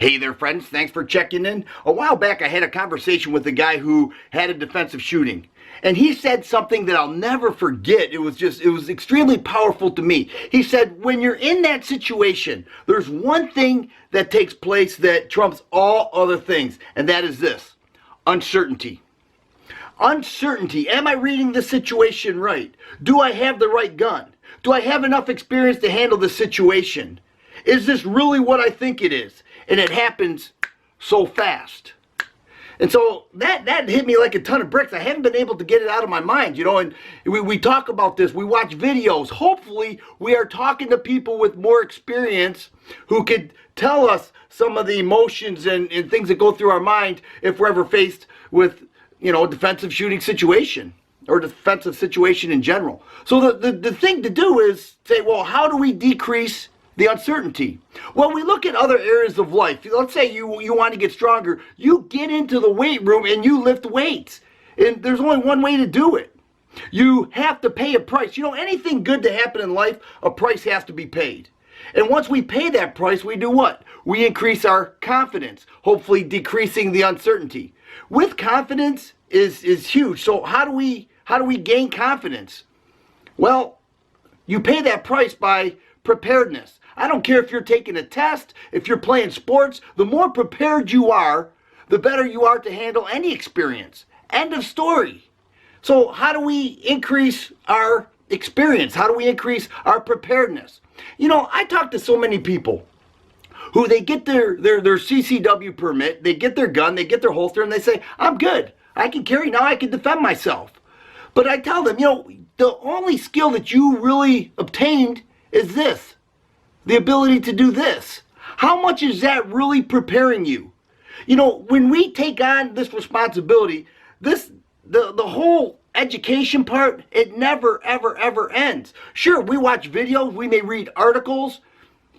Hey there, friends. Thanks for checking in. A while back, I had a conversation with a guy who had a defensive shooting. And he said something that I'll never forget. It was extremely powerful to me. He said, when you're in that situation, there's one thing that takes place that trumps all other things. And that is this: uncertainty. Uncertainty. Am I reading the situation right? Do I have the right gun? Do I have enough experience to handle the situation? Is this really what I think it is? And it happens so fast. And so that hit me like a ton of bricks. I haven't been able to get it out of my mind, you know, and we talk about this, we watch videos. Hopefully we are talking to people with more experience who could tell us some of the emotions and things that go through our mind if we're ever faced with, you know, a defensive shooting situation or defensive situation in general. So the thing to do is say, well, how do we decrease the uncertainty? Well, we look at other areas of life. Let's say you want to get stronger. You get into the weight room and you lift weights. And there's only one way to do it. You have to pay a price. You know, anything good to happen in life, a price has to be paid. And once we pay that price, we do what? We increase our confidence, hopefully decreasing the uncertainty. With confidence is huge. So how do we gain confidence? Well, you pay that price by preparedness. I don't care if you're taking a test, if you're playing sports, the more prepared you are, the better you are to handle any experience. End of story. So how do we increase our experience? How do we increase our preparedness? You know, I talk to so many people who they get their CCW permit, they get their gun, they get their holster, and they say, I'm good. I can carry now, I can defend myself. But I tell them, you know, the only skill that you really obtained is this. The ability to do this. How much is that really preparing you? You know, when we take on this responsibility, the whole education part, it never, ever, ever ends. Sure, we watch videos, we may read articles,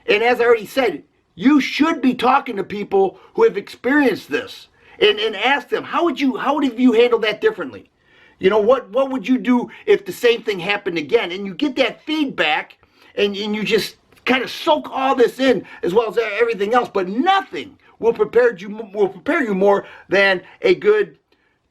and as I already said, you should be talking to people who have experienced this and ask them, how would you handle that differently? You know, what would you do if the same thing happened again? And you get that feedback and you just kind of soak all this in as well as everything else, but nothing will prepare you more than a good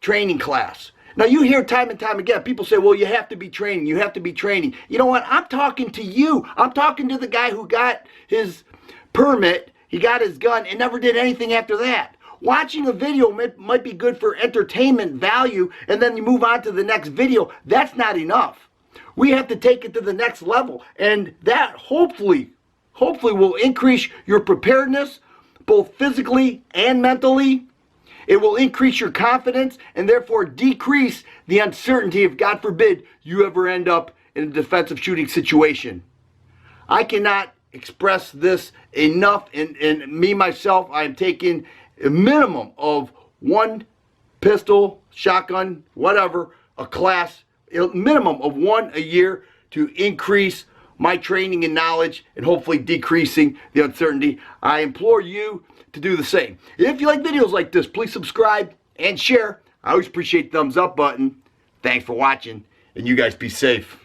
training class. Now, you hear time and time again, people say, well, you have to be training, you have to be training. You know what? I'm talking to you. I'm talking to the guy who got his permit, he got his gun, and never did anything after that. Watching a video might be good for entertainment value, and then you move on to the next video. That's not enough. We have to take it to the next level, and that hopefully will increase your preparedness, both physically and mentally. It will increase your confidence and therefore decrease the uncertainty if, God forbid, you ever end up in a defensive shooting situation. I cannot express this enough, and me, myself, I'm taking a minimum of one pistol, shotgun, whatever, a class, a minimum of one a year to increase my training and knowledge and hopefully decreasing the uncertainty. I implore you to do the same. If you like videos like this, please subscribe and share. I always appreciate the thumbs up button. Thanks for watching, and you guys be safe.